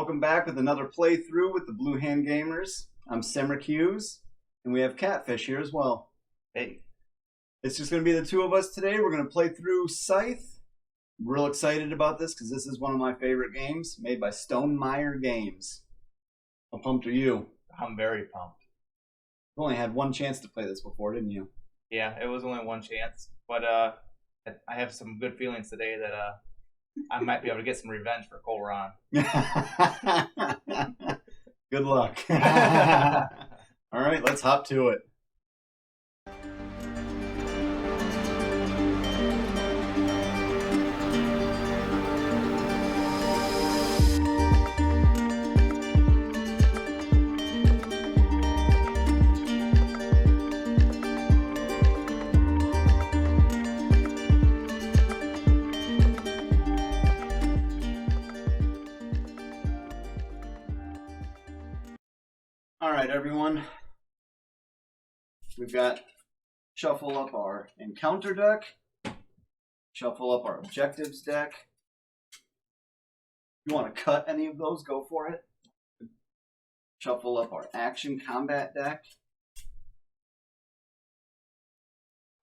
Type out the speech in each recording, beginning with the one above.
welcome back with another playthrough with the Blue Hand Gamers. I'm Cymrych Hughes, and we have Katfish here as well. Hey. It's just going to be the two of us today. We're going to play through Scythe. I'm real excited about this because this is one of my favorite games made by Stonemaier Games. How pumped are you? I'm very pumped. You only had one chance to play this before, didn't you? Yeah, it was only one chance, but I have some good feelings today that I might be able to get some revenge for Cole Ron. Good luck. All right, let's hop to it. All right, everyone. We've got shuffle up our encounter deck, shuffle up our objectives deck. If you want to cut any of those, go for it. Shuffle up our action combat deck.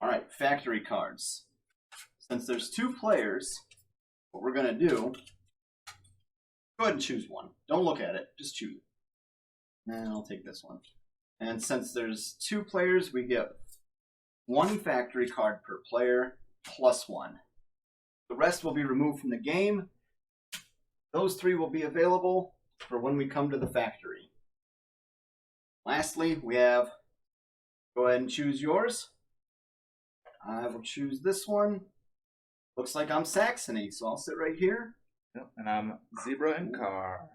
All right, factory cards. Since there's two players, what we're going to do, go ahead and choose one. Don't look at it, just choose it. And I'll take this one. And since there's two players, we get one factory card per player, plus one. The rest will be removed from the game. Those three will be available for when we come to the factory. Lastly, we have, go ahead and choose yours. I will choose this one. Looks like I'm Saxony, so I'll sit right here. Yep, and I'm Zebra and Car.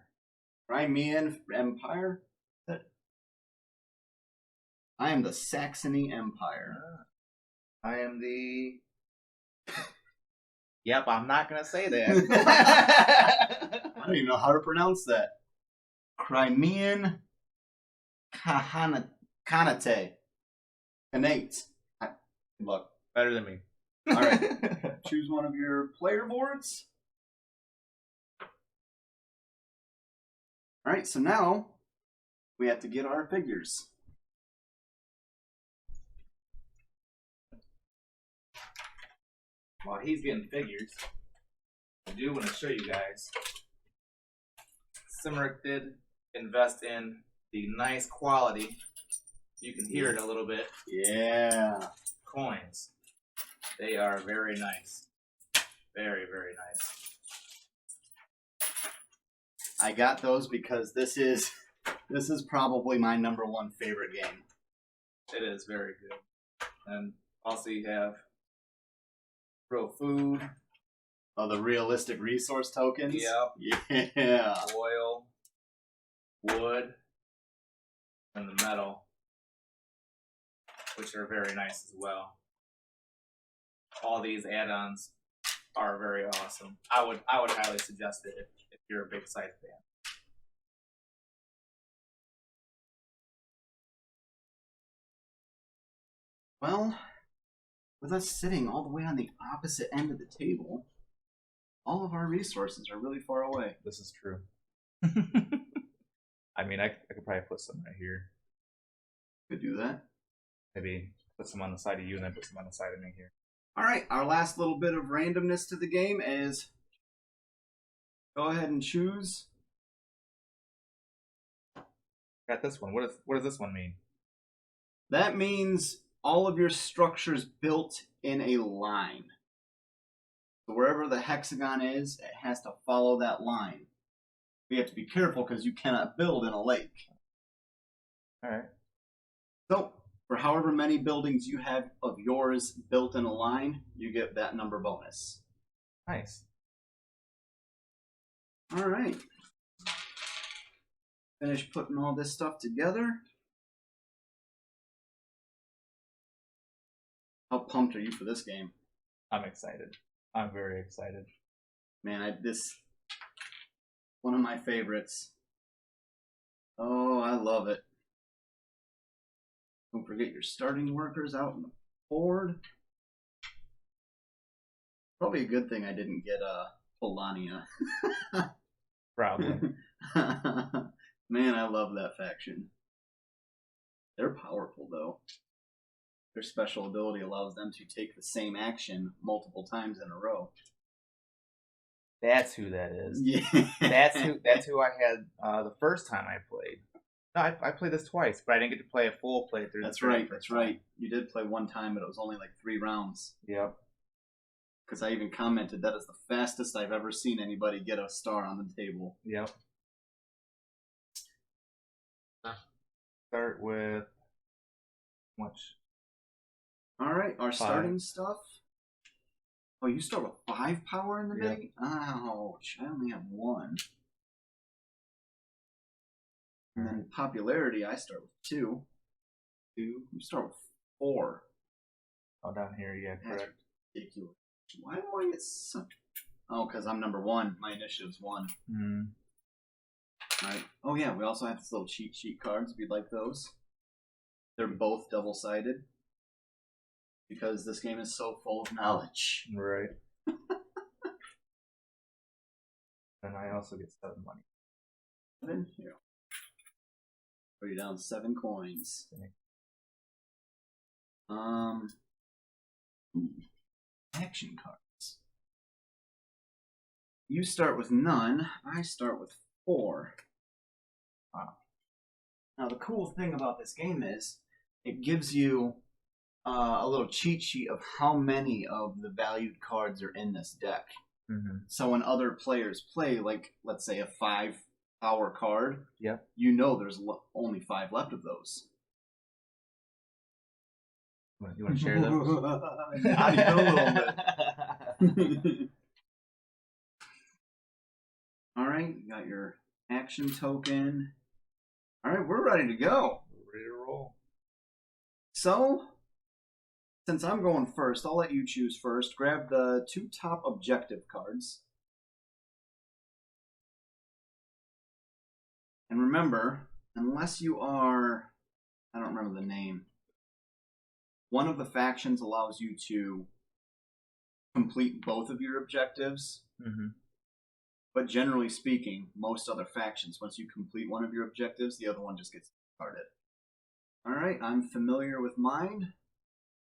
Crimean Empire. I am the Saxony Empire. I am the... Yep, I'm not going to say that. I don't even know how to pronounce that. Crimean Khanate. Khanate. Look. Better than me. All right. Choose one of your player boards. All right, so now we have to get our figures. While he's getting figures, I do want to show you guys. Cymrych did invest in the nice quality. You can hear it a little bit. Yeah. Coins. They are very nice. Very, very nice. I got those because this is probably my #1 favorite game. It is very good. And also you have real food. Oh, the realistic resource tokens? Yep. Yeah. Oil, wood, and the metal, which are very nice as well. All these add-ons are very awesome. I would highly suggest it if you're a big Scythe fan. Well, with us sitting all the way on the opposite end of the table, all of our resources are really far away. This is true. I mean, I could probably put some right here. Could do that. Maybe put some on the side of you and then put some on the side of me here. All right, our last little bit of randomness to the game is go ahead and choose. Got this one. What does this one mean? That means all of your structures built in a line. So wherever the hexagon is, it has to follow that line. You have to be careful because you cannot build in a lake. All right. So for however many buildings you have of yours built in a line, you get that number bonus. Nice. All right. Finish putting all this stuff together. How pumped are you for this game? I'm excited. I'm very excited. Man, this one of my favorites. Oh, I love it. Don't forget your starting workers out on the board. Probably a good thing I didn't get Polania. Probably. Man, I love that faction. They're powerful, though. Their special ability allows them to take the same action multiple times in a row. That's who that is. Yeah. That's who I had the first time I played. No, I played this twice, but I didn't get to play a full playthrough. That's right. That's right. You did play one time, but it was only like 3 rounds. Yep. Because I even commented that is the fastest I've ever seen anybody get a star on the table. Yep. Start with much. All right, our 5. starting stuff. Oh, you start with 5 power in the Yep. big? Ouch! I only have 1. And then popularity, I start with 2. You start with 4. Oh, down here, yeah, That's correct. ridiculous. Why do I get so... Oh, because I'm number 1. My initiative's 1. Mm. Alright. Oh, yeah, we also have these little cheat sheet cards if you'd like those. They're both double-sided. Because this game is so full of knowledge. Right. And I also get 7 money. 7? Here. Put you down 7 coins. Action cards. You start with none. I start with 4. Wow. Now the cool thing about this game is it gives you a little cheat sheet of how many of the valued cards are in this deck. Mm-hmm. So when other players play, like let's say a 5 power card, Yep. you know there's only 5 left of those. You want to share those? Not even a little bit. Alright, you got your action token. Alright, we're ready to go. We're ready to roll. So, since I'm going first, I'll let you choose first. Grab the 2 top objective cards. And remember, unless you are... I don't remember the name. One of the factions allows you to complete both of your objectives. Mm-hmm. But generally speaking, most other factions, once you complete one of your objectives, the other one just gets discarded. Alright, I'm familiar with mine.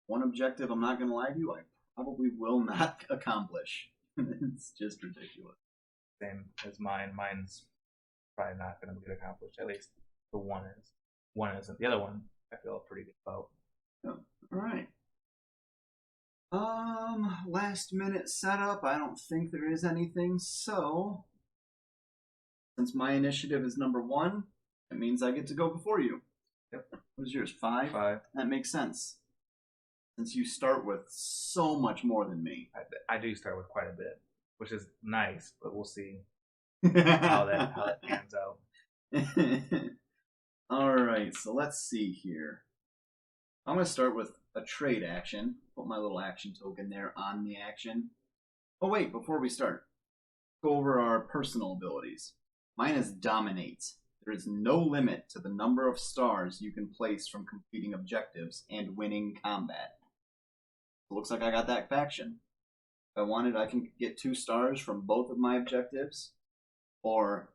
One objective, I'm not going to lie to you, I probably will not accomplish. It's just ridiculous. Same as mine. Mine's probably not going to get accomplished. At least the one is. One isn't. The other one, I feel pretty good about. Oh, alright. Last minute setup. I don't think there is anything, so since my initiative is number 1, it means I get to go before you. Yep. What is yours? 5? 5. That makes sense. Since you start with so much more than me. I do start with quite a bit, which is nice, but we'll see how that pans out. Alright, so let's see here. I'm going to start with a trade action. Put my little action token there on the action. Oh wait, before we start, go over our personal abilities. Mine is Dominate. There is no limit to the number of stars you can place from completing objectives and winning combat. It looks like I got that faction. If I wanted, I can get 2 stars from both of my objectives, or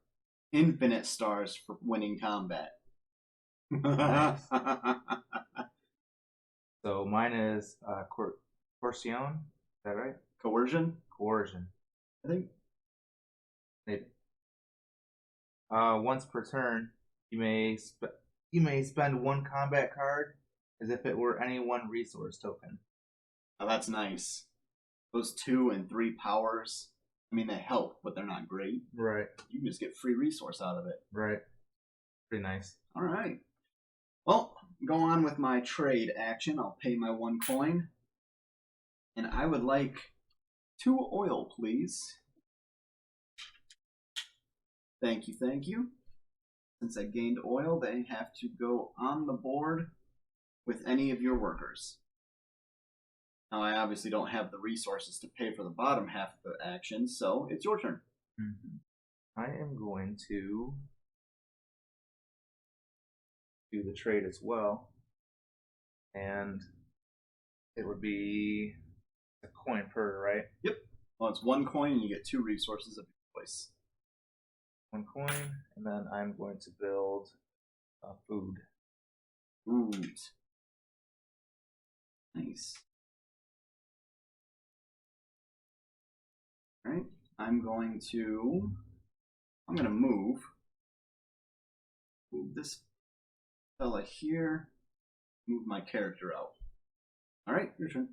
infinite stars for winning combat. So mine is Coercion. Is that right? Coercion? Coercion. I think. Maybe. Once per turn, you may spend 1 combat card as if it were any 1 resource token. Oh, that's nice. Those 2 and 3 powers, I mean, they help, but they're not great. Right. You can just get free resource out of it. Right. Pretty nice. All right. Well, go on with my trade action. I'll pay my 1 coin. And I would like 2 oil, please. Thank you, thank you. Since I gained oil, they have to go on the board with any of your workers. Now, I obviously don't have the resources to pay for the bottom half of the action, so it's your turn. Mm-hmm. I am going to do the trade as well. And it would be a coin per, right? Yep. Well, it's 1 coin and you get 2 resources of your choice. 1 coin, and then I'm going to build food. Food. Nice. All right. I'm going to move this fella here. Move my character out. All right, your turn.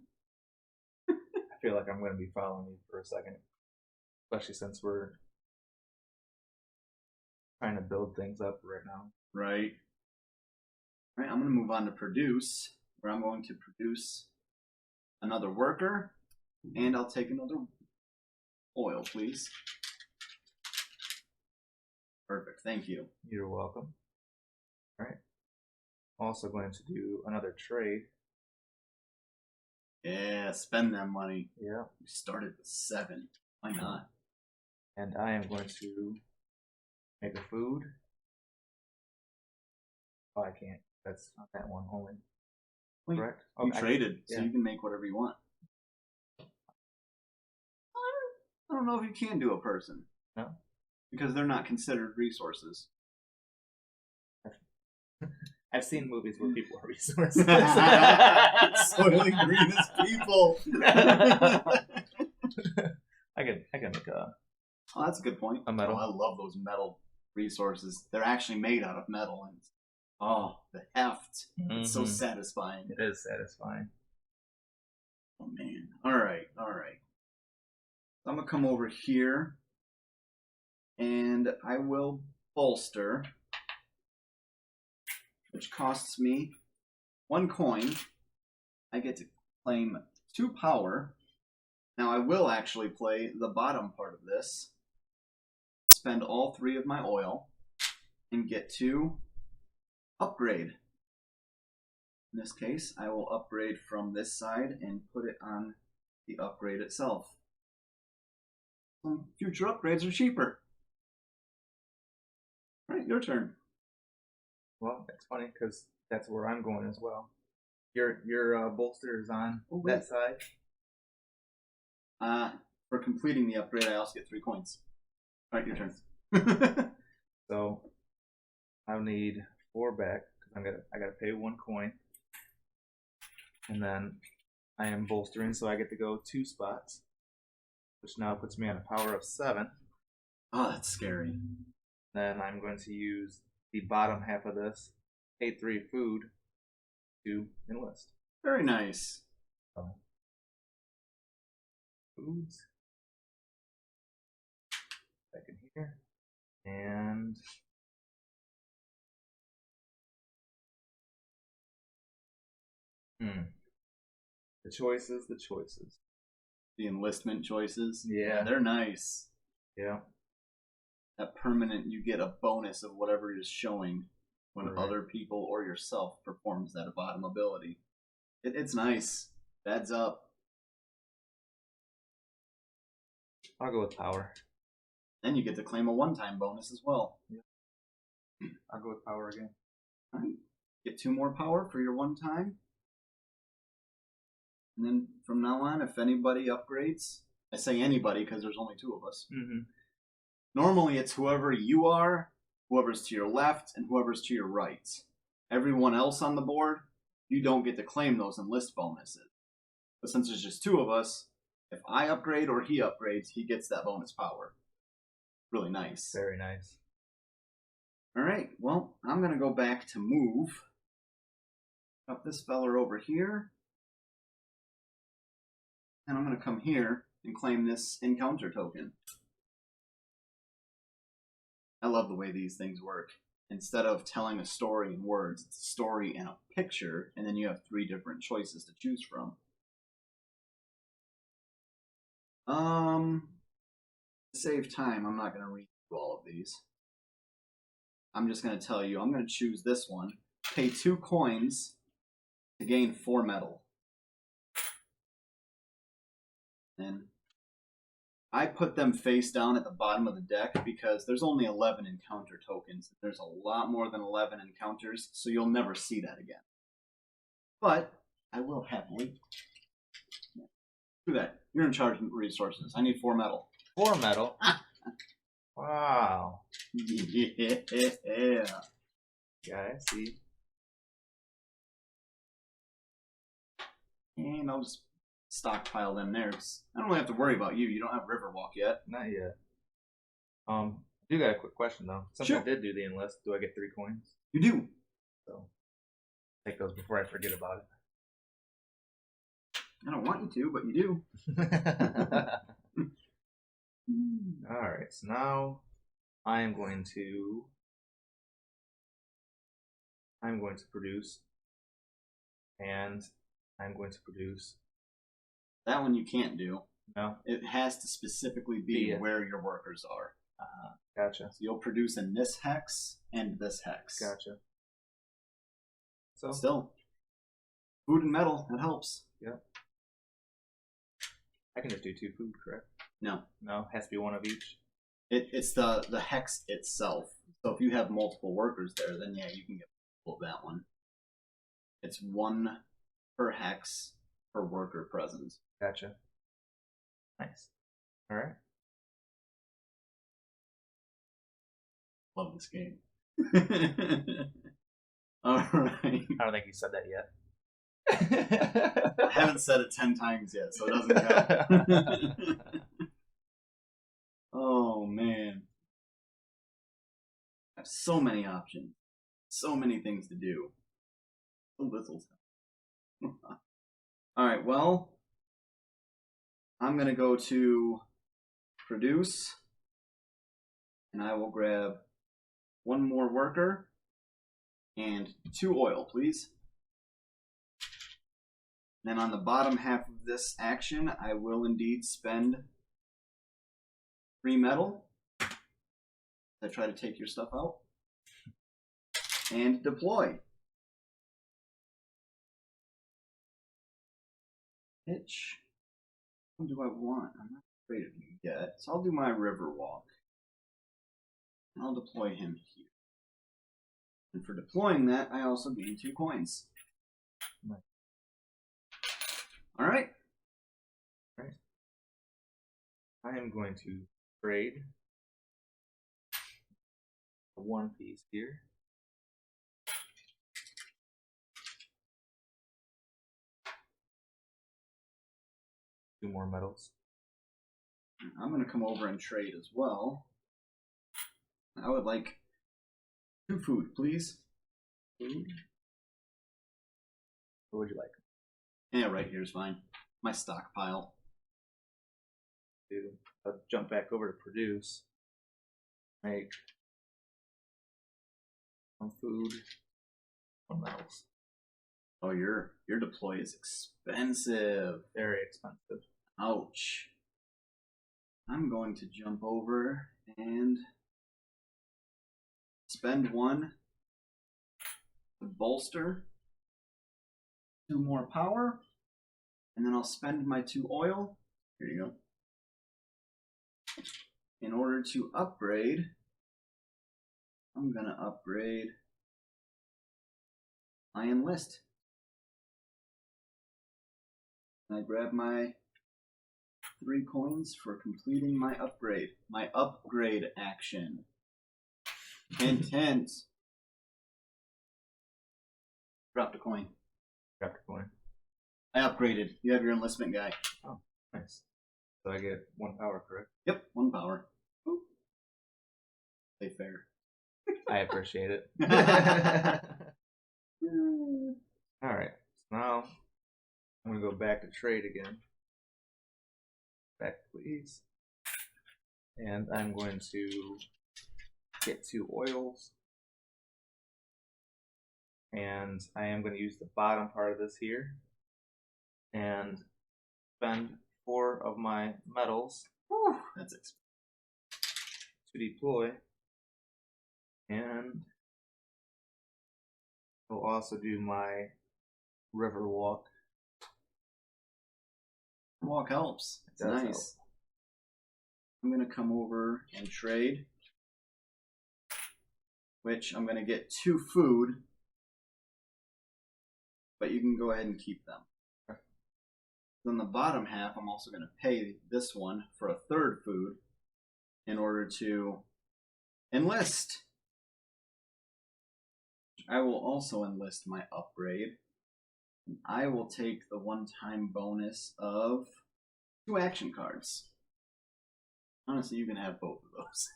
I feel like I'm going to be following you for a second, especially since we're trying to build things up right now. Right. All right, I'm going to move on to produce, where I'm going to produce another worker, and I'll take another oil, please. Perfect, thank you. You're welcome. All right. Also going to do another trade. Yeah, spend that money. Yeah. We started with 7. Why not? And I am going to make a food. Oh, I can't. That's not that one only. Wait, correct? you Okay. traded, so Yeah. you can make whatever you want. I don't know if you can do a person. No? Because they're not considered resources. I've seen movies where people are resources. Soiling green is people. I can make a. Oh, that's a good point. A metal. Oh, I love those metal resources. They're actually made out of metal, and oh, the heft. It's so satisfying. It is satisfying. Oh man. Alright. I'm gonna come over here and I will bolster, which costs me 1 coin. I get to claim 2 power. Now I will actually play the bottom part of this, spend all 3 of my oil, and get to upgrade. In this case, I will upgrade from this side and put it on the upgrade itself. Future upgrades are cheaper. Alright, your turn. Well, it's funny because that's where I'm going as well. Your bolster is on that side. For completing the upgrade, I also get 3 coins. Alright, your turn. So I'll need 4 back because I gotta pay 1 coin, and then I am bolstering, so I get to go 2 spots, which now puts me on a power of 7. Oh, that's scary. Then I'm going to use the bottom half of this, pay 3 food, to enlist. Very nice. So, foods. Back in here. And the choices. The enlistment choices. Yeah. They're nice. Yeah. That permanent, you get a bonus of whatever is showing when Right. other people or yourself performs that bottom ability. It's nice. Adds up. I'll go with power. Then you get to claim a one-time bonus as well. I'll go with power again. All right. Get 2 more power for your one time. And then from now on, if anybody upgrades, I say anybody because there's only 2 of us. Mm-hmm. Normally it's whoever you are, whoever's to your left, and whoever's to your right. Everyone else on the board, you don't get to claim those enlist bonuses. But since there's just 2 of us, if I upgrade or he upgrades, he gets that bonus power. Really nice. Very nice. Alright, well, I'm going to go back to move. Up this feller over here. And I'm going to come here and claim this encounter token. I love the way these things work. Instead of telling a story in words, it's a story and a picture, and then you have 3 different choices to choose from. To save time, I'm not going to read through all of these. I'm just going to tell you, I'm going to choose this one. Pay 2 coins to gain 4 metal. And I put them face down at the bottom of the deck because there's only 11 encounter tokens. There's a lot more than 11 encounters, so you'll never see that again. But I will happily do that. You're in charge of resources. I need 4 metal. 4 metal. Wow. Yeah. Yeah, I see. And I'll just stockpile them there. 'Cause I don't really have to worry about you. You don't have Riverwalk yet. Not yet. I do got a quick question though. Since Sure. I did do the enlist, do I get 3 coins? You do. So take those before I forget about I don't want you to, but you do. it. Alright, so now I am going to produce, and I'm going to produce. That one you can't do. No? It has to specifically be Yeah. where your workers are. Gotcha. So you'll produce in this hex and this hex. Gotcha. So Still, food and metal, that helps. Yep. I can just do 2 food, correct? No. No, has to be 1 of each. It's the hex itself. So if you have multiple workers there, then yeah, you can get multiple of that one. It's 1 per hex per worker present. Gotcha. Nice. Alright. Love this game. Alright. I don't think you said that yet. I haven't said it 10 times yet, so it doesn't count. Oh man. I have so many options. So many things to do. So little time. Alright, well, I'm going to go to produce, and I will grab 1 more worker and 2 oil, please. Then on the bottom half of this action, I will indeed spend 3 metal. I try to take your stuff out. And deploy. Which one do I want? I'm not afraid of you yet. So I'll do my Riverwalk. And I'll deploy him here. And for deploying that, I also gain 2 coins. Nice. Alright. I am going to trade 1 piece here. Two more metals. I'm going to come over and trade as well. I would like 2 food, please. Food. What would you like? Yeah, right here's fine. My stockpile. I'll jump back over to produce. Make 1 food, 1 metals. Oh, your deploy is expensive. Very expensive. Ouch. I'm going to jump over and spend 1 to bolster 2 more power, and then I'll spend my 2 oil. Here you go. In order to upgrade, I'm going to upgrade my enlist. And I grab my 3 coins for completing my upgrade. My upgrade action. Hint, hint. Dropped a coin. Dropped a coin. I upgraded. You have your enlistment guy. Oh, nice. So I get 1 power, correct? Yep, 1 power. Ooh. Stay fair. I appreciate it. Alright, so now I'm going to go back to trade again. Back, please. And I'm going to get 2 oils. And I am going to use the bottom part of this here. And spend 4 of my metals. Whew, that's expensive. To deploy. And I'll also do my river walk. Walk helps. It's It does nice. help. I'm going to come over and trade, which I'm going to get 2 food, but you can go ahead and keep them. Okay. Then the bottom half, I'm also going to pay this one for a 3rd food, in order to enlist. I will also enlist my upgrade. I will take the one-time bonus of 2 action cards. Honestly, you can have both of those.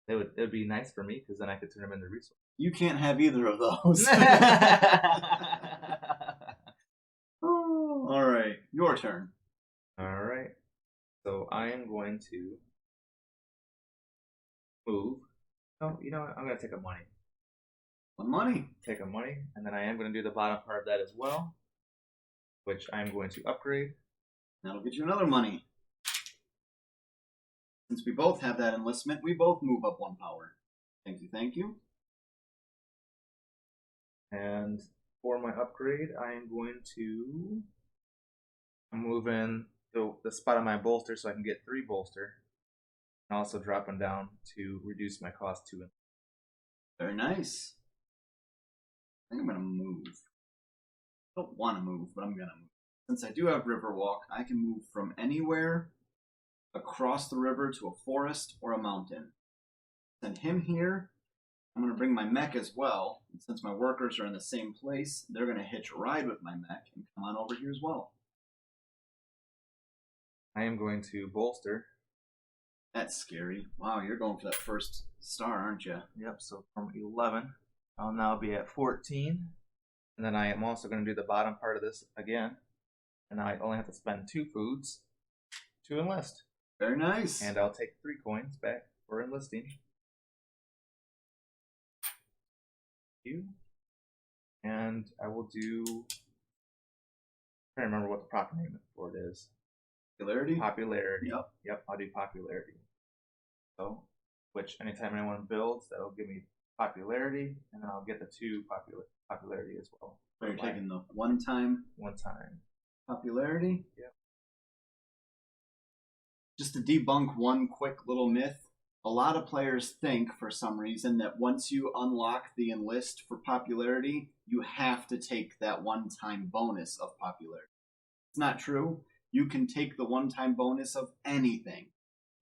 It would be nice for me because then I could turn them into resources. You can't have either of those. Oh, all right, your turn. All right. So I am going to move. Oh, you know what? I'm going to take a money. One money. Take a money, and then I am going to do the bottom part of that as well, which I'm going to upgrade. That'll get you another money. Since we both have that enlistment, we both move up 1 power. Thank you, thank you. And for my upgrade, I am going to move in the spot on my bolster so I can get 3 bolster. And also drop them down to reduce my cost to it. Very nice. I think I'm going to move. I don't want to move, but I'm going to move. Since I do have Riverwalk, I can move from anywhere across the river to a forest or a mountain. Send him here. I'm going to bring my mech as well. And since my workers are in the same place, they're going to hitch a ride with my mech and come on over here as well. I am going to bolster. That's scary. Wow, you're going for that first star, aren't you? Yep, so from 11, I'll now be at 14. And then I am also going to do the bottom part of this again. And I only have to spend 2 foods to enlist. Very nice. And I'll take 3 coins back for enlisting. You. And I will do. I can't remember what the proper name for it is. Popularity? Popularity. Yep. Yep, I'll do popularity. So, which anytime anyone builds, that'll give me popularity, and then I'll get the 2 popularity as well. So you're taking the one time popularity? Yep. Just to debunk one quick little myth, a lot of players think, for some reason, that once you unlock the enlist for popularity, you have to take that one-time bonus of popularity. It's not true. You can take the one-time bonus of anything.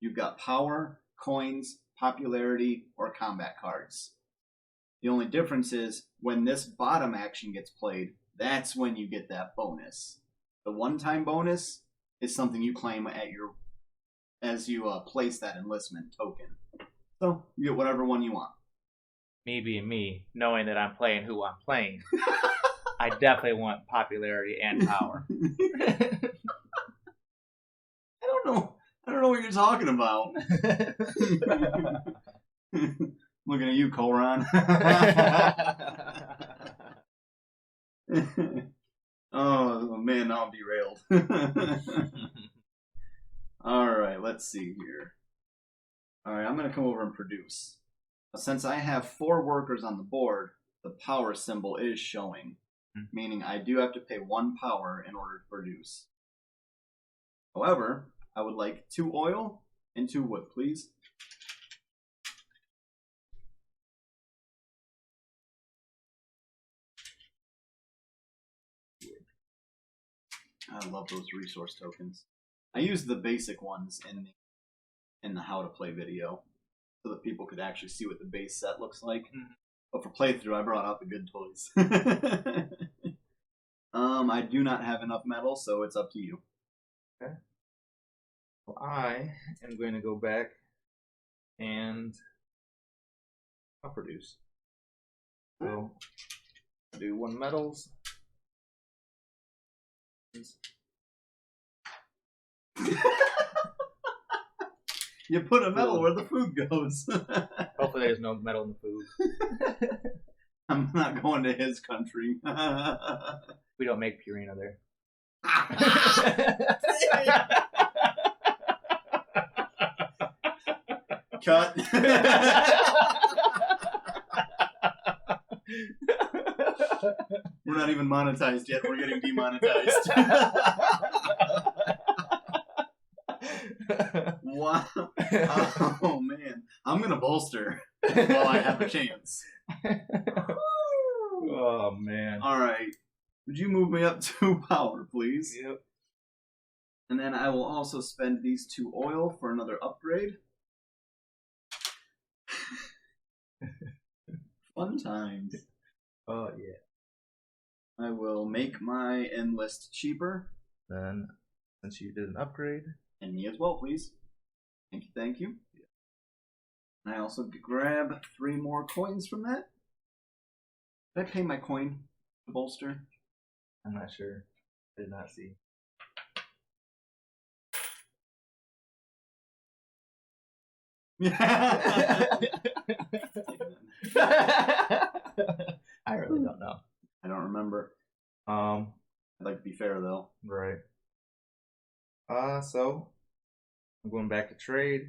You've got power, coins, popularity, or combat cards. The only difference is when this bottom action gets played, that's when you get that bonus. The one-time bonus is something you claim at as you place that enlistment token. So you get whatever one you want. Me being me, knowing that I'm playing who I'm playing, I definitely want popularity and power. I don't know what you're talking about. Looking at you, Koran. Oh man, now I'm derailed. All right, let's see here. All right, I'm going to come over and produce. Since I have 4 workers on the board, the power symbol is showing, meaning I do have to pay 1 power in order to produce. However, I would like 2 oil and 2 wood, please. I love those resource tokens. I use the basic ones in the how to play video so that people could actually see what the base set looks like. But for playthrough, I brought out the good toys. I do not have enough metal, so it's up to you. Okay. Well, I am going to go back and I'll produce. So I'll do 1 metals. You put a metal where the food goes. Hopefully there's no metal in the food. I'm not going to his country. We don't make Purina there. Cut. We're not even monetized yet. We're getting demonetized. Wow. Oh, man. I'm going to bolster while I have a chance. Oh, man. All right. Would you move me up 2 power, please? Yep. And then I will also spend these 2 oil for another upgrade. Fun times. Oh yeah. I will make my enlist cheaper. Then, since you did an upgrade, And me as well, please. Thank you, thank you. And I also grab 3 more coins from that. Did I pay my coin to bolster? I'm not sure. I did not see. I really don't know. I don't remember. Um, I'd like to be fair though. right. So I'm going back to trade,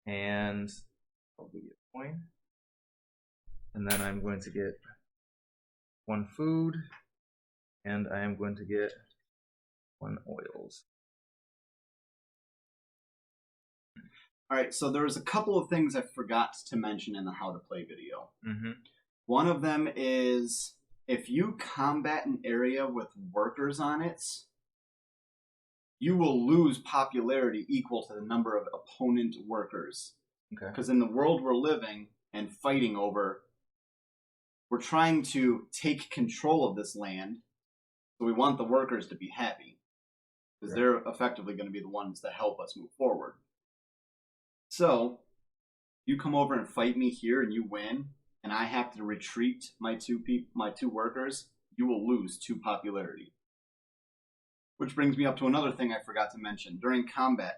and I'll give you a coin, and then I'm going to get 1 food, and I am going to get 1 oils. Alright, so there's a couple of things I forgot to mention in the how to play video. Mm-hmm. One of them is if you combat an area with workers on it, you will lose popularity equal to the number of opponent workers. Okay. Because in the world we're living and fighting over, we're trying to take control of this land, so we want the workers to be happy. Because they're effectively going to be the ones that help us move forward. So, you come over and fight me here and you win, and I have to retreat my 2 workers, you will lose 2 popularity. Which brings me up to another thing I forgot to mention. During combat,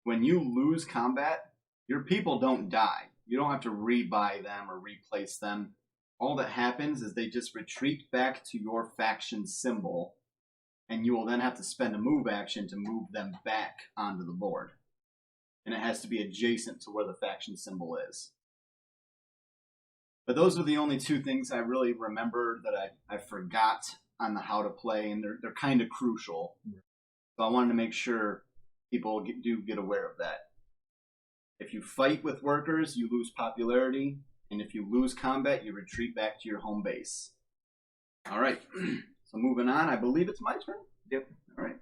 when you lose combat, your people don't die. You don't have to rebuy them or replace them. All that happens is they just retreat back to your faction symbol, and you will then have to spend a move action to move them back onto the board. And it has to be adjacent to where the faction symbol is. But those are the only 2 things I really remember that I forgot on the how to play, and they're kind of crucial. So I wanted to make sure people do get aware of that. If you fight with workers, you lose popularity, and if you lose combat, you retreat back to your home base. All right, so moving on, I believe it's my turn? Yep. All right.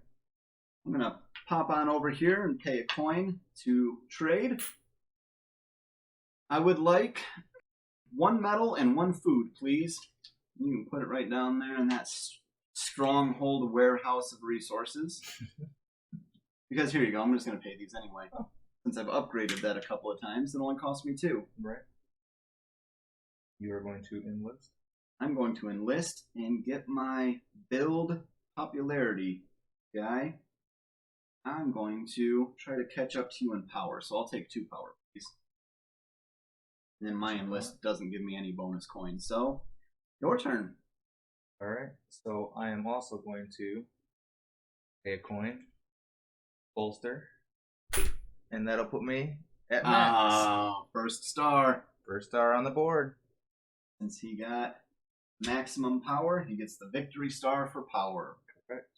I'm going to pop on over here and pay a coin to trade. I would like 1 metal and 1 food, please. You can put it right down there in that stronghold warehouse of resources. Because here you go, I'm just going to pay these anyway. Oh. Since I've upgraded that a couple of times, it only cost me 2. Right. You are going to enlist? I'm going to enlist and get my build popularity guy. I'm going to try to catch up to you in power, so I'll take 2 power, please. And then my enlist doesn't give me any bonus coins, so your turn. Alright, so I am also going to pay a coin, bolster, and that'll put me at max. First star. First star on the board. Since he got maximum power, he gets the victory star for power. Correct.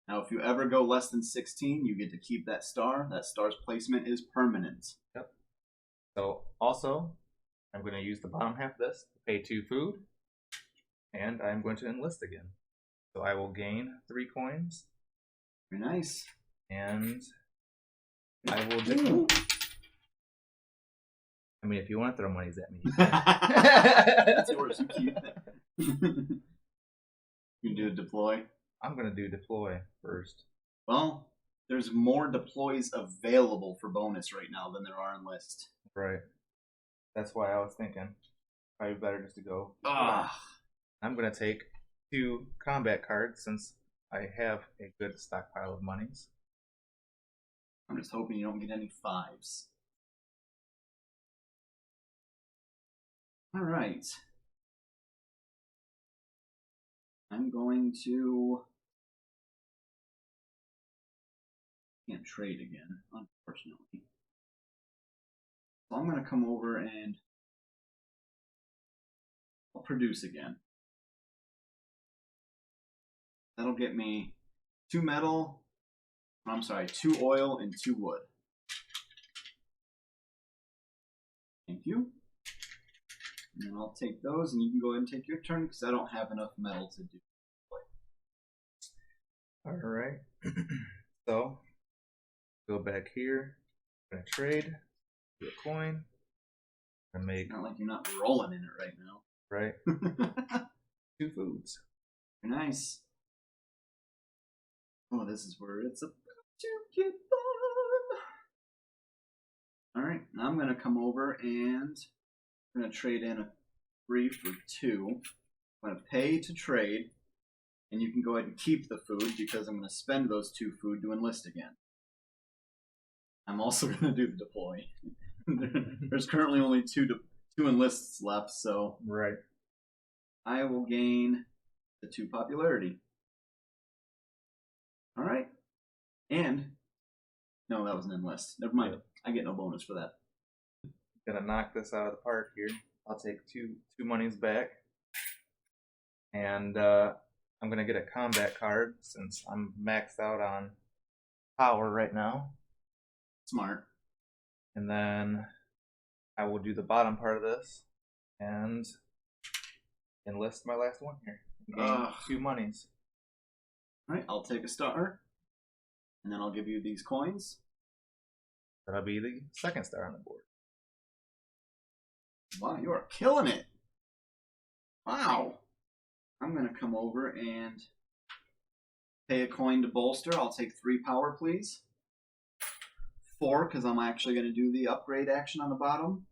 Now, if you ever go less than 16, you get to keep that star. That star's placement is permanent. Yep. So, also, I'm going to use the bottom half of this to pay 2 food, and I'm going to enlist again. So I will gain 3 coins, Very nice. and I will do. I mean, if you want to throw monies at me, you can. That's yours. You keep it. You can do a deploy. I'm going to do deploy first. Well, there's more deploys available for bonus right now than there are enlist. Right. That's why I was thinking probably better just to go. Ah. I'm going to take 2 combat cards since I have a good stockpile of monies. I'm just hoping you don't get any 5s. All right. I'm going to... Can't trade again, unfortunately. So I'm going to come over and I'll produce again. That'll get me 2 metal, I'm sorry, 2 oil and 2 wood. Thank you. And then I'll take those, and you can go ahead and take your turn because I don't have enough metal to do. All right. So Go back here. I'm gonna trade. Do a coin. And make Not like you're not rolling in it right now. right 2 foods. Nice. Oh, this is where it's about to get fun. Alright, now I'm going to come over and I'm going to trade in a 3 for 2. I'm going to pay to trade, and you can go ahead and keep the food because I'm going to spend those 2 food to enlist again. I'm also going to do the deploy. There's currently only 2 enlists left, so Right. I will gain the 2 popularity. Alright. And, no, that was an enlist. Never mind. I get no bonus for that. Gonna knock this out of the park here. I'll take two monies back. And I'm gonna get a combat card since I'm maxed out on power right now. Smart. And then I will do the bottom part of this and enlist my last one here. Gain 2 monies. Alright, I'll take a star. And then I'll give you these coins. That'll be the second star on the board. Wow, you are killing it. Wow. I'm going to come over and pay a coin to bolster. I'll take 3 power, please. 4, because I'm actually going to do the upgrade action on the bottom.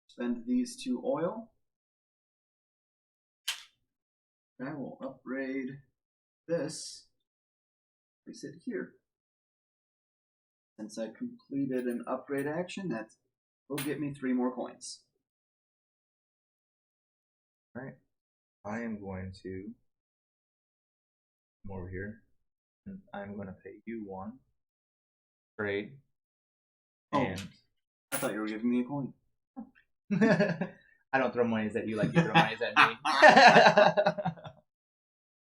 Spend these 2 oil. I will upgrade this. Place it here. Since I completed an upgrade action, that will get me 3 more coins. Alright. I am going to come over here and I'm going to pay you 1. Trade. Oh. And I thought you were giving me a coin. I don't throw monies at you like you throw monies at me.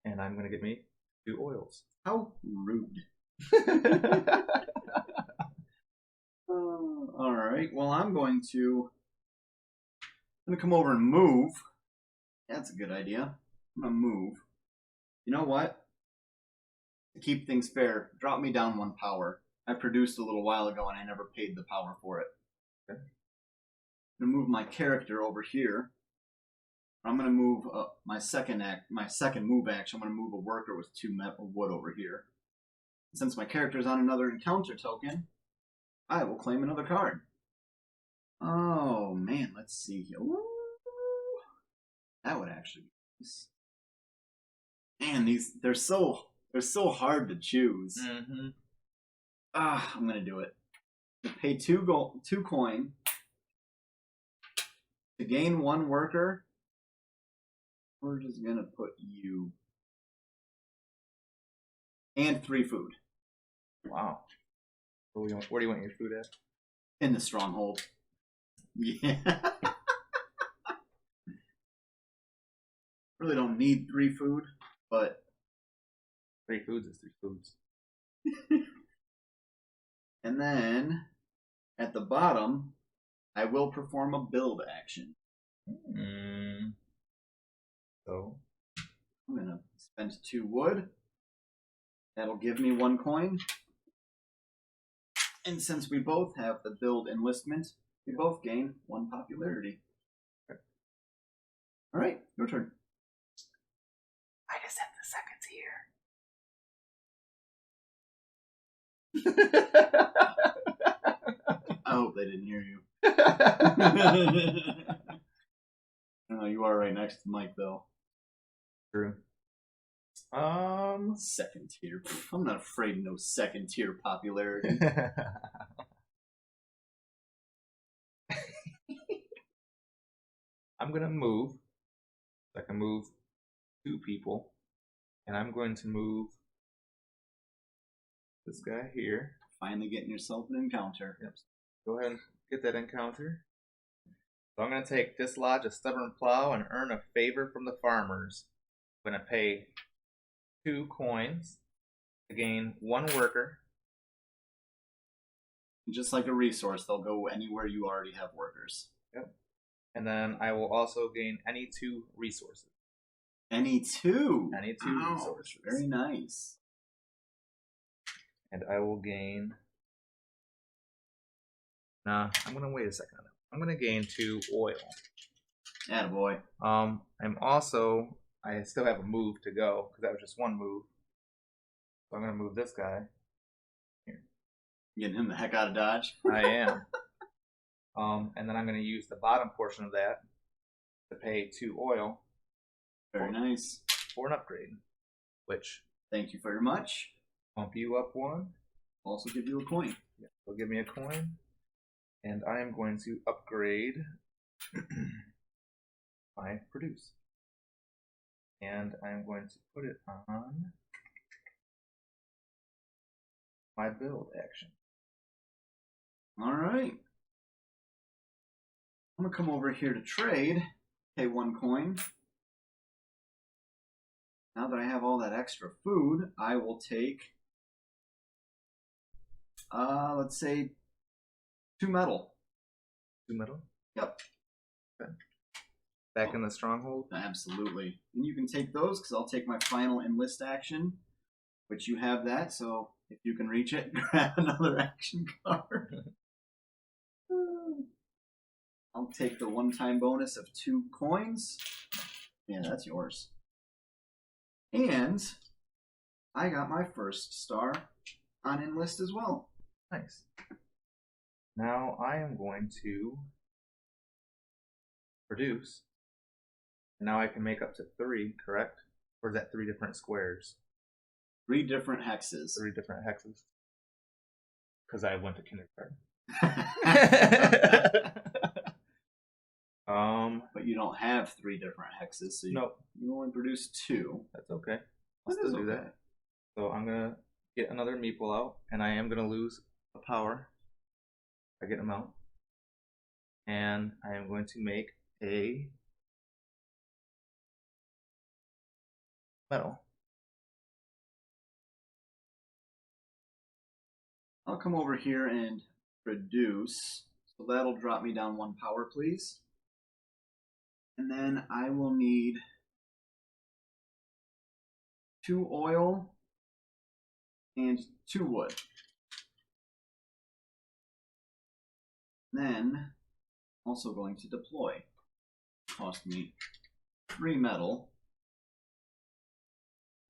And I'm going to get me 2 oils. How rude. Alright, well I'm going to come over and move. That's a good idea. I'm going to move. You know what? To keep things fair, drop me down 1 power. I produced a little while ago and I never paid the power for it. Okay. I'm going to move my character over here. I'm going to move my second move action. I'm going to move a worker with 2 wood over here. Since my character is on another encounter token, I will claim another card. Oh man, let's see here. Ooh, that would actually be nice. Man, they're so hard to choose. Mm-hmm. I'm gonna do it. Pay 2 coin to gain 1 worker. We're just gonna put you and 3 food. Wow. Where do you want your food at? In the stronghold. Yeah. Really don't need 3 food, but 3 foods is 3 foods. And then at the bottom, I will perform a build action. So I'm gonna spend 2 wood. That'll give me 1 coin. And since we both have the build enlistment, we both gain 1 popularity. Okay. Alright, your turn. I just have the seconds here. I hope they didn't hear you. Oh, you are right next to Mike, though. True. Second tier. I'm not afraid of no second tier popularity. I'm gonna move. I can move 2 people, and I'm going to move this guy here. Finally getting yourself an encounter. Yep. Go ahead and get that encounter. So I'm gonna take dislodge a stubborn plow and earn a favor from the farmers. I'm gonna pay 2 coins to gain 1 worker. Just like a resource, they'll go anywhere you already have workers. Yep. And then I will also gain any 2 resources. Any 2? Any 2 resources. Very nice. and I will gain. Nah, I'm gonna wait a second. I'm gonna gain 2 oil. Attaboy. I'm also. I still have a move to go because that was just one move. So I'm gonna move this guy. Getting him the heck out of Dodge. I am. And then I'm gonna use the bottom portion of that to pay 2 oil. Very nice. For an upgrade, which Thank you very much. bump you up 1. Also give you a coin. Yeah, will give me a coin, and I am going to upgrade my produce, and I'm going to put it on my build action. All right. I'm gonna come over here to trade. Pay 1 coin. Now that I have all that extra food, I will take, let's say, 2 metal. 2 metal. Yep. Okay. Back in the stronghold. Absolutely. And you can take those because I'll take my final enlist action, which you have that. So if you can reach it, grab another action card. I'll take the one-time bonus of 2 coins. Yeah, that's yours. And I got my first star on enlist as well. Nice. Now I am going to produce. Now I can make up to 3, correct? Or is that 3 different squares? 3 different hexes. 3 different hexes. Because I went to kindergarten. But you don't have 3 different hexes, so Nope. you only produce 2. That's okay. I'll That still is do okay. that. So I'm gonna get another meeple out, and I am gonna lose a power. I get them out, and I am going to make a metal. I'll come over here and produce. So that'll drop me down 1 power, please. And then I will need 2 oil and 2 wood. Then, also going to deploy. Cost me 3 metal.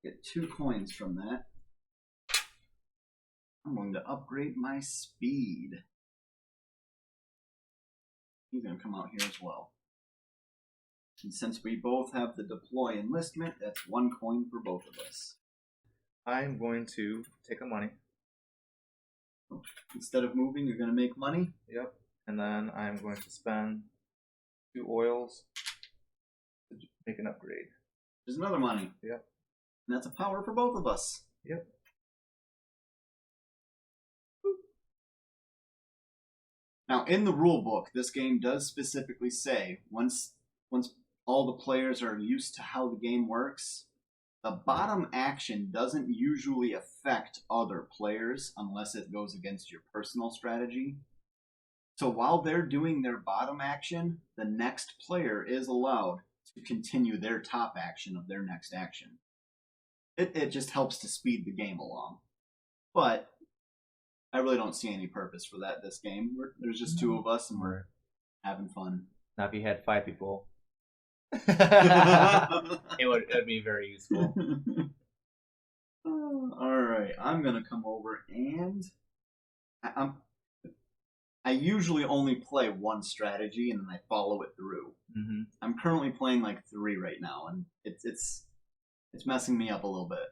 Get 2 coins from that. I'm going to upgrade my speed. He's going to come out here as well. And since we both have the deploy enlistment, that's 1 coin for both of us. I'm going to take a money. Instead of moving, you're going to make money. Yep. And then I'm going to spend 2 oils to make an upgrade. There's another money. Yep. And that's a power for both of us. Yep. Now, in the rule book, this game does specifically say once all the players are used to how the game works, the bottom action doesn't usually affect other players unless it goes against your personal strategy. So while they're doing their bottom action, the next player is allowed to continue their top action of their next action. It just helps to speed the game along. But I really don't see any purpose for that this game. There's just 2 of us and we're having fun. Now, if you had 5 people, it would be very useful. Alright, I'm going to come over and I usually only play 1 strategy and then I follow it through. Mm-hmm. I'm currently playing like 3 right now, and it's messing me up a little bit.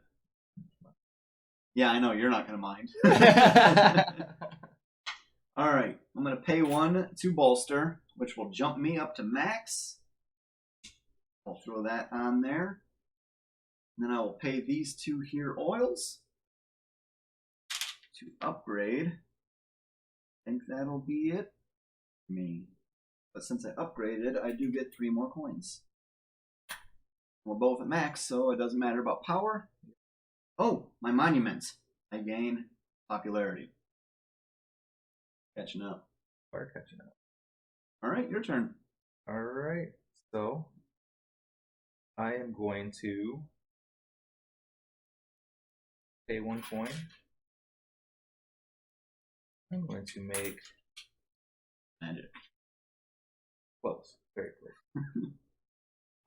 Yeah, I know, you're not going to mind. Alright, I'm going to pay 1 to bolster, which will jump me up to max. I'll throw that on there. And then I will pay these 2 here oils to upgrade. I think that'll be it for me. But since I upgraded, I do get 3 more coins. We're both at max, so it doesn't matter about power. Oh, my monuments. I gain popularity. Catching up. We're catching up. Alright, your turn. Alright, so I am going to pay 1 coin I'm going to make Magic. close. Very close.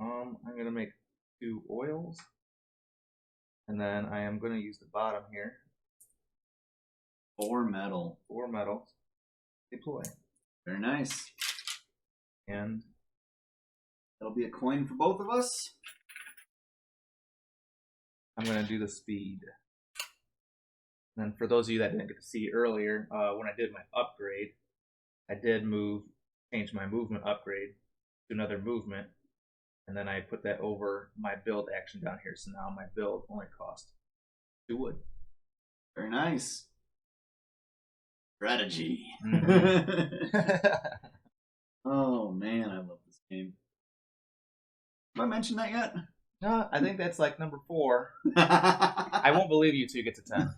I'm going to make 2 oils. And then I am going to use the bottom here. 4 metal. 4 metals. Deploy. Very nice. And that'll be a coin for both of us. I'm going to do the speed. And then for those of you that didn't get to see earlier, when I did my upgrade, I did change my movement upgrade to another movement. And then I put that over my build action down here. So now my build only costs 2 wood. Very nice. Strategy. Oh man, I love this game. Have I mentioned that yet? No, I think that's like number 4. I won't believe you till you get to 10.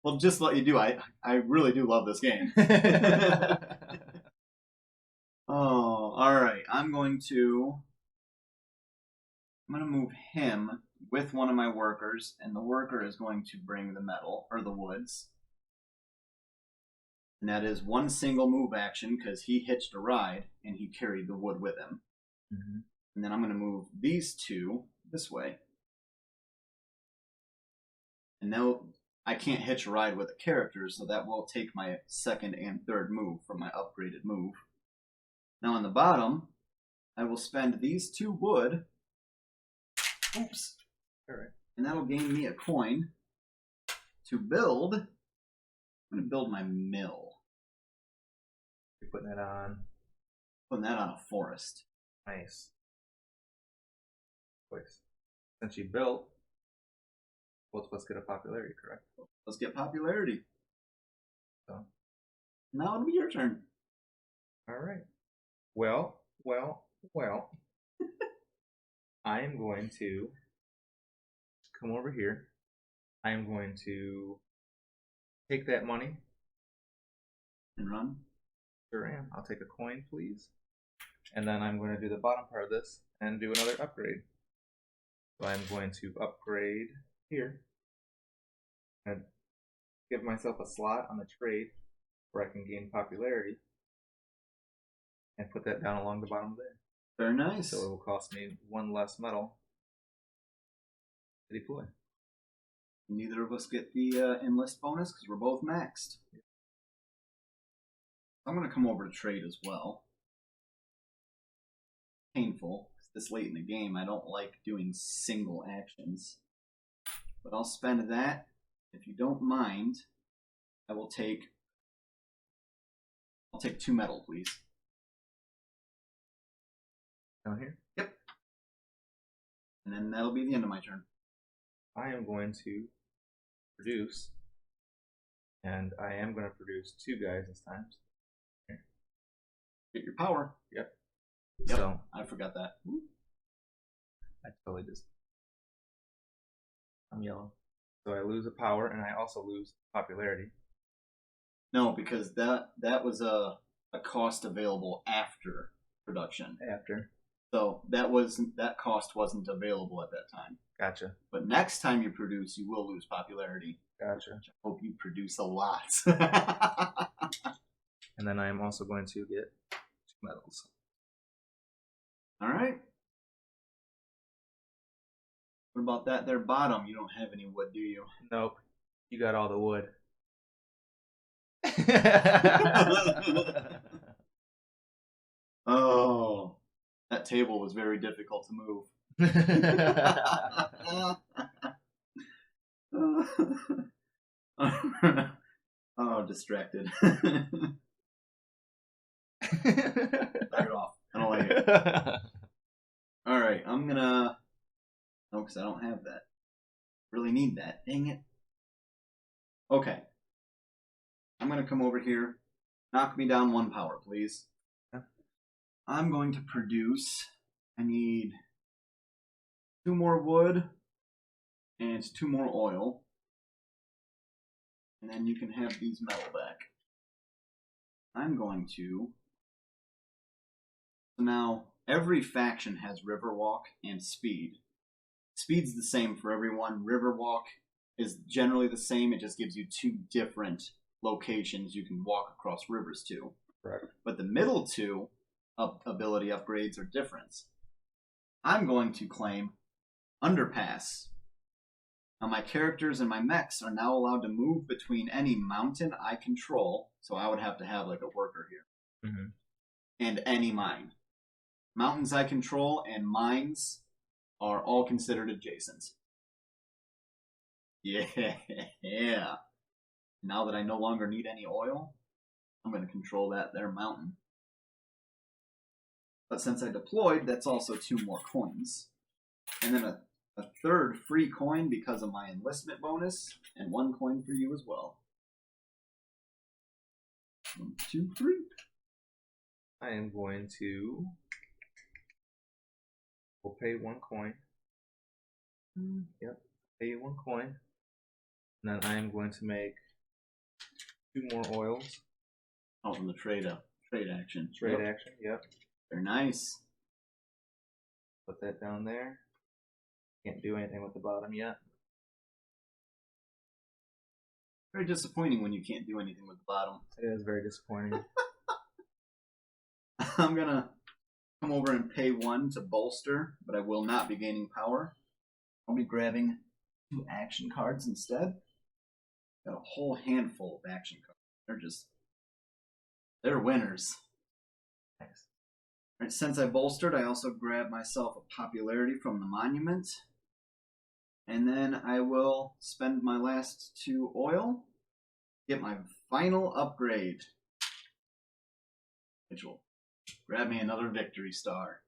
Well, just to let you do, I really do love this game. Oh, alright. I'm gonna move him with one of my workers, and the worker is going to bring the metal, or the woods. And that is 1 single move action, because he hitched a ride, and he carried the wood with him. Mm-hmm. And then I'm going to move these 2 this way. And now I can't hitch a ride with a character, so that will take my 2nd and 3rd move from my upgraded move. Now on the bottom, I will spend these 2 wood. Oops. Alright. And that'll gain me a coin to build. I'm going to build my mill. You're putting that on. Putting that on a forest. Nice. Quick. Since you built, both of us get a popularity, correct? Let's get popularity. So. Now it'll be your turn. Alright. Well. I am going to come over here. I am going to take that money. And run. Sure am. I'll take a coin, please. And then I'm going to do the bottom part of this and do another upgrade. So I'm going to upgrade here and give myself a slot on the trade where I can gain popularity and put that down along the bottom there. Very nice. So it will cost me 1 less metal to deploy. Neither of us get the enlist bonus because we're both maxed. I'm going to come over to trade as well. Painful, because this late in the game I don't like doing single actions. But I'll spend that. If you don't mind, I'll take 2 metal, please. Down here? Yep. And then that'll be the end of my turn. I am going to produce, and I am going to produce 2 guys this time. Here. Get your power. Yep. So I forgot that. I totally just. I'm yellow. So I lose a power, and I also lose popularity. No, because that was a cost available after production. After. So that cost wasn't available at that time. Gotcha. But next time you produce, you will lose popularity. Gotcha. I hope you produce a lot. And then I am also going to get 2 metals. All right. What about that there bottom? You don't have any wood, do you? Nope. You got all the wood. Oh, that table was very difficult to move. Oh, distracted. Knock it off. I don't like it. All right, I'm gonna. No, because I don't have that. Really need that. Dang it. Okay. I'm gonna come over here. Knock me down 1 power, please. I'm going to produce. I need 2 more wood and 2 more oil. And then you can have these metal back. I'm going to. So now, every faction has Riverwalk and Speed. Speed's the same for everyone. Riverwalk is generally the same. It just gives you 2 different locations you can walk across rivers to. Correct. But the middle 2 ability upgrades are different. I'm going to claim Underpass. Now my characters and my mechs are now allowed to move between any mountain I control, so I would have to have like a worker here, and any mine. Mountains I control and mines are all considered adjacent. Yeah. Now that I no longer need any oil, I'm going to control their mountain. But since I deployed, that's also 2 more coins. And then a 3rd free coin because of my enlistment bonus, and 1 coin for you as well. 1, 2, 3. I am going to. We'll pay 1 coin. Yep, pay you 1 coin. And then I am going to make 2 more oils. Oh, from the trade action. Trade action, yep. They're nice. Put that down there. Can't do anything with the bottom yet. Very disappointing when you can't do anything with the bottom. It is very disappointing. I'm gonna come over and pay 1 to bolster, but I will not be gaining power. I'll be grabbing 2 action cards instead. Got a whole handful of action cards. They're winners. Nice. All right, since I bolstered, I also grab myself a popularity from the monument. And then I will spend my last 2 oil, get my final upgrade, which will grab me another victory star.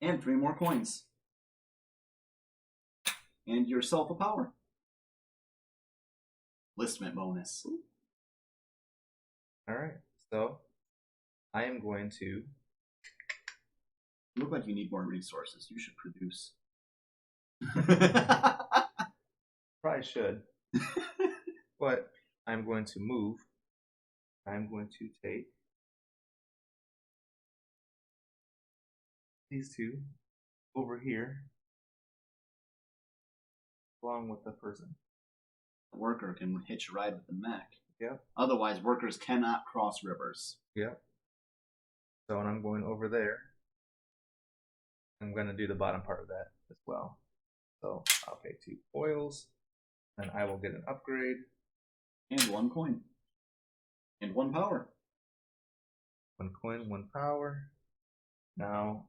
And 3 more coins. And yourself a power. Listment bonus. Alright, so I am going to. You look like you need more resources. You should produce. Probably should. But I'm going to move. I'm going to take these 2 over here along with the person. The worker can hitch a ride with the mech. Yep. Otherwise, workers cannot cross rivers. Yep. So when I'm going over there, I'm going to do the bottom part of that as well. So I'll pay 2 oils, and I will get an upgrade. And 1 coin. And 1 power. 1 coin, 1 power. Now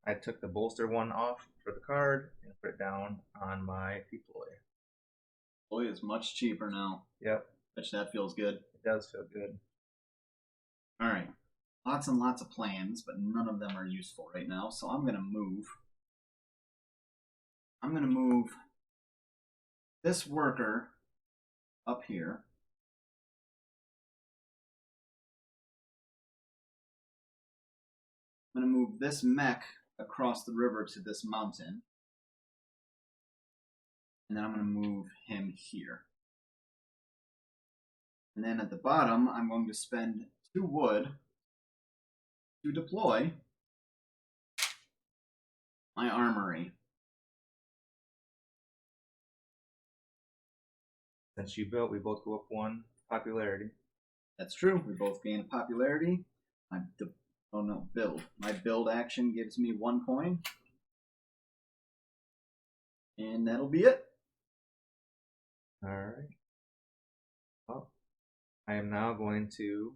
I took the bolster 1 off for the card and put it down on my deploy. Boy, it's much cheaper now. Yep. Bet you that feels good. It does feel good. Alright. Lots and lots of plans, but none of them are useful right now, so I'm going to move. I'm going to move this worker up here. I'm going to move this mech across the river to this mountain. And then I'm going to move him here. And then at the bottom, I'm going to spend 2 wood to deploy my armory. Since you built, we both go up 1 popularity. That's true. We both gain a popularity. Build. My build action gives me 1 coin. And that'll be it. Alright. Well, I am now going to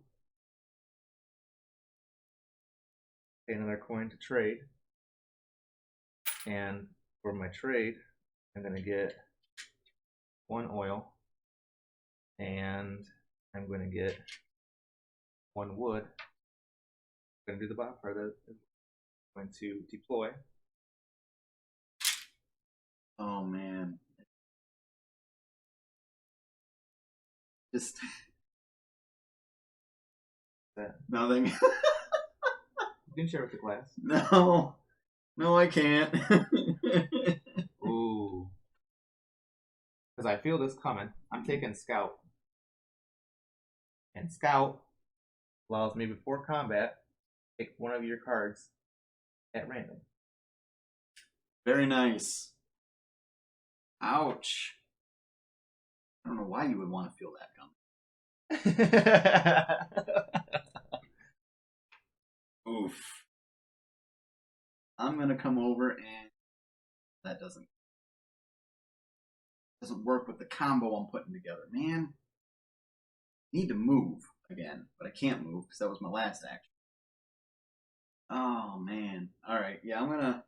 pay another coin to trade. And for my trade, I'm going to get 1 oil. And I'm going to get 1 wood. I'm going to do the bottom part of it. I'm going to deploy. Oh, man. Just That. nothing. You can share with the class. No. No, I can't. Ooh. Because I feel this coming. I'm taking Scout. And Scout allows me before combat pick 1 of your cards at random. Very nice. Ouch. I don't know why you would want to feel that coming. Oof. I'm going to come over and that doesn't work with the combo I'm putting together. Man, need to move again, but I can't move because that was my last action. Oh, man. All right. Yeah, I'm going to...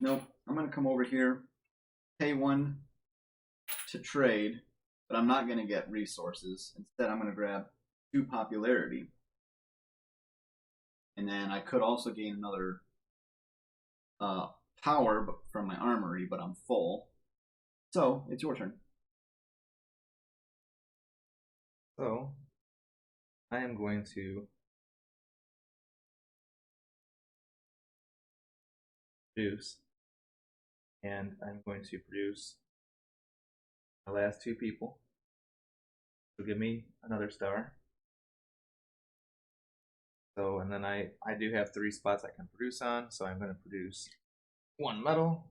Nope. I'm going to come over here, pay 1 to trade, but I'm not going to get resources. Instead, I'm going to grab 2 popularity. And then I could also gain another power from my armory, but I'm full. So, it's your turn. So, I am going to produce, and I'm going to produce my last 2 people. So give me another star. So, and then I do have 3 spots I can produce on, so I'm going to produce 1 metal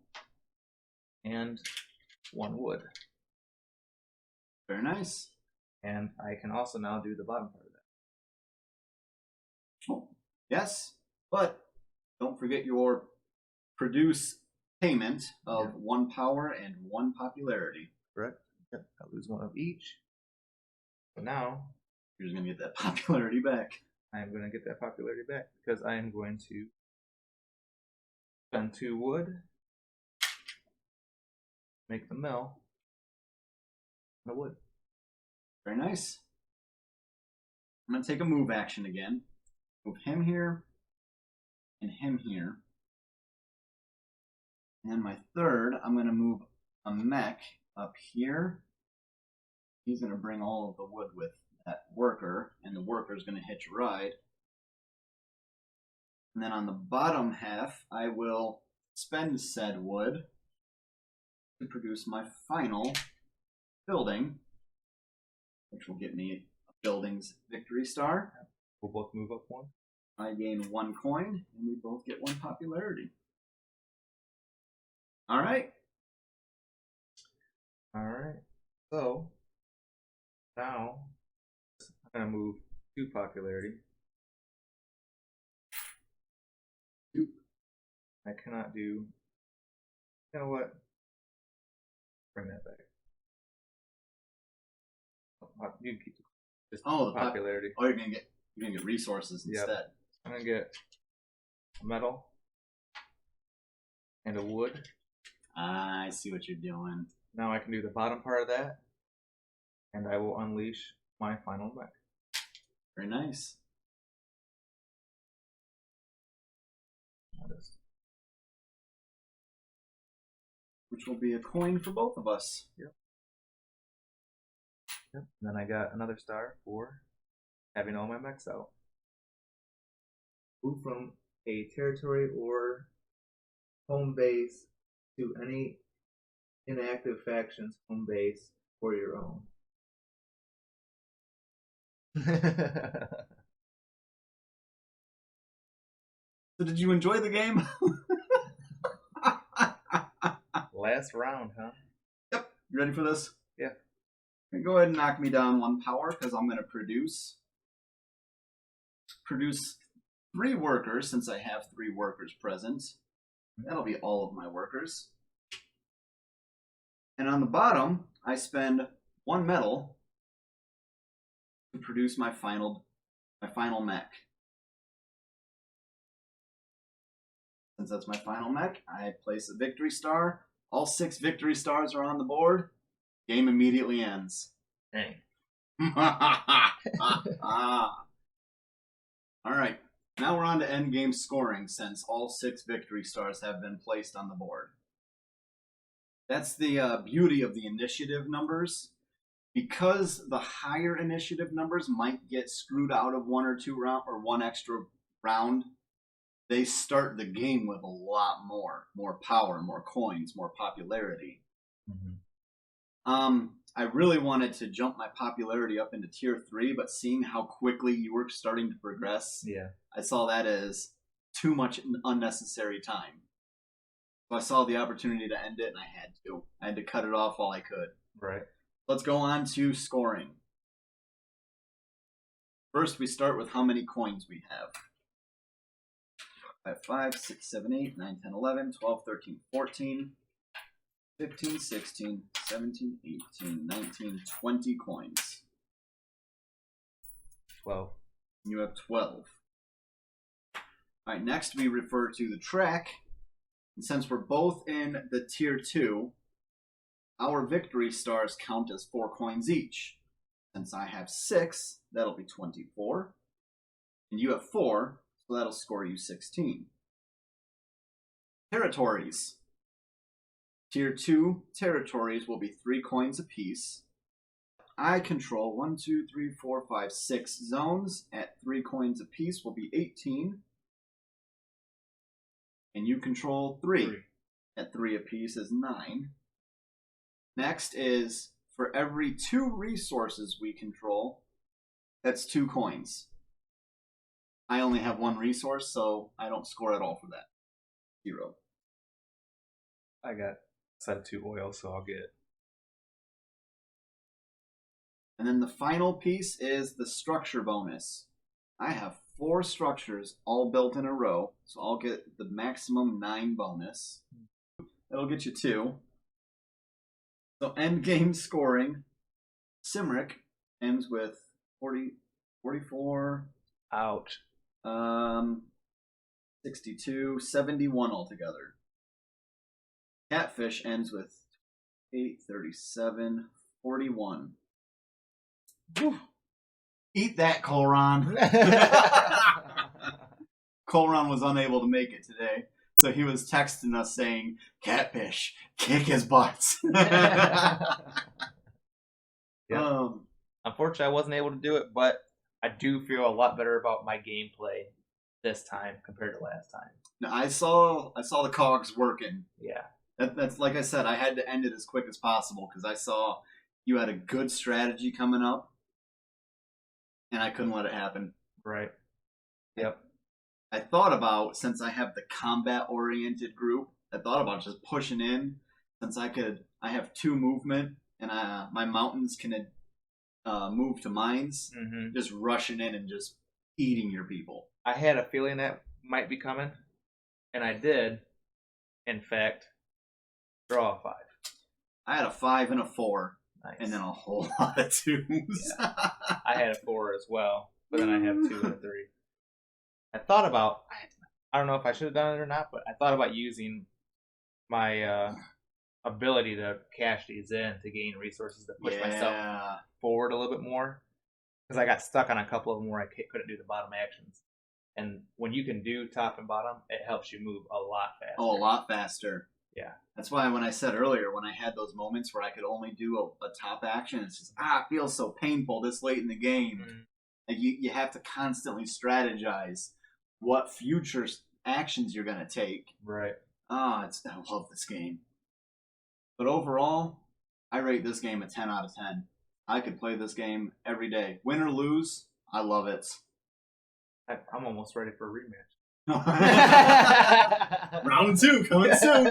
and 1 wood. Very nice. And I can also now do the bottom part of that. Oh, yes, but don't forget your produce payment of 1 power and 1 popularity. Correct? Yep. I'll lose 1 of each. So now you're just going to get that popularity back. I am going to get that popularity back because I am going to spend 2 wood, make the mill, and the wood. Very nice. I'm going to take a move action again. Move him here and him here. And my third, I'm going to move a mech up here. He's going to bring all of the wood with that worker, and the worker is going to hitch a ride. And then on the bottom half, I will spend said wood to produce my final building, which will get me a building's victory star. We'll both move up 1. I gain 1 coin, and we both get 1 popularity. All right. All right. So now I'm gonna move 2 popularity. I cannot do. You know what? Bring that back. You can keep just the popularity. You're gonna get resources instead. Yep. I'm gonna get a metal and a wood. I see what you're doing. Now I can do the bottom part of that, and I will unleash my final mech. Very nice. Which will be a coin for both of us. Yep. And then I got another star for having all my mechs out. Move from a territory or home base to any inactive faction's home base for your own. So did you enjoy the game? Last round, huh? Yep. You ready for this? Yeah. Go ahead and knock me down 1 power because I'm going to produce 3 workers since I have 3 workers present. That'll be all of my workers. And on the bottom, I spend 1 metal to produce my final mech. Since that's my final mech, I place a victory star. All 6 victory stars are on the board. Game immediately ends. Dang. Alright, now we're on to end game scoring since all 6 victory stars have been placed on the board. That's the beauty of the initiative numbers. Because the higher initiative numbers might get screwed out of 1 or 2 round or 1 extra round, they start the game with a lot more power, more coins, more popularity. Mm-hmm. I really wanted to jump my popularity up into tier 3, but seeing how quickly you were starting to progress, yeah, I saw that as too much unnecessary time. So I saw the opportunity to end it, and I had to. I had to cut it off while I could. Right. Let's go on to scoring. First, we start with how many coins we have. 5, 6, 7, 8, 9, 10, 11, 12, 13, 14, 15, 16, 17, 18, 19, 20 coins. 12. You have 12. Alright, next we refer to the track. And since we're both in the tier 2, our victory stars count as 4 coins each. Since I have 6, that'll be 24. And you have 4, so that'll score you 16. Territories. Tier 2 territories will be 3 coins apiece. I control 1, 2, 3, 4, 5, 6 zones at 3 coins apiece will be 18. And you control 3 at 3 apiece is 9. Next is for every 2 resources we control, that's 2 coins. I only have 1 resource, so I don't score at all for that. 0. I got a set of 2 oil, so I'll get. And then the final piece is the structure bonus. I have 4 structures all built in a row, so I'll get the maximum 9 bonus. That'll get you 2. So end game scoring, Cymrych ends with 40, 44, Ouch. 62, 71 altogether. Katfish ends with 8, 37, 41. Whew. Eat that, Colron. Colron was unable to make it today, so he was texting us saying, Katfish, kick his butts. Yeah. Unfortunately, I wasn't able to do it, but I do feel a lot better about my gameplay this time compared to last time. Now, I saw the cogs working. Yeah. That's like I said, I had to end it as quick as possible because I saw you had a good strategy coming up, and I couldn't let it happen. Right. Yep. I thought about, since I have the combat-oriented group, I thought about just pushing in, since I have 2 movement, and my mountains can move to mines, just rushing in and just eating your people. I had a feeling that might be coming, and I did, in fact, draw a 5. I had a 5 and a 4, Nice. and then a whole lot of 2s. Yeah. I had a 4 as well, but then I have 2 and a 3. I thought about, I don't know if I should have done it or not, but I thought about using my ability to cash these in to gain resources to push myself forward a little bit more. Because I got stuck on a couple of them where I couldn't do the bottom actions. And when you can do top and bottom, it helps you move a lot faster. Oh, a lot faster. Yeah. That's why when I said earlier, when I had those moments where I could only do a top action, it's just, it feels so painful this late in the game. Mm-hmm. Like you have to constantly strategize what future actions you're going to take. Right. I love this game. But overall, I rate this game a 10 out of 10. I could play this game every day. Win or lose, I love it. I'm almost ready for a rematch. Round 2 coming soon.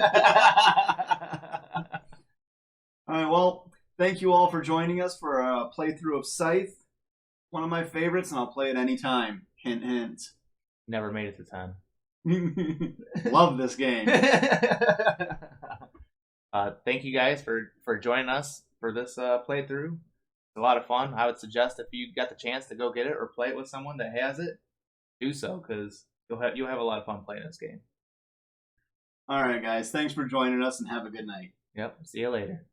All right, well, thank you all for joining us for a playthrough of Scythe. One of my favorites, and I'll play it anytime. Hint, hint. Never made it to 10. Love this game. Thank you guys for joining us for this playthrough. It's a lot of fun. I would suggest if you got the chance to go get it or play it with someone that has it, do so, because you'll have a lot of fun playing this game. All right, guys. Thanks for joining us, and have a good night. Yep. See you later.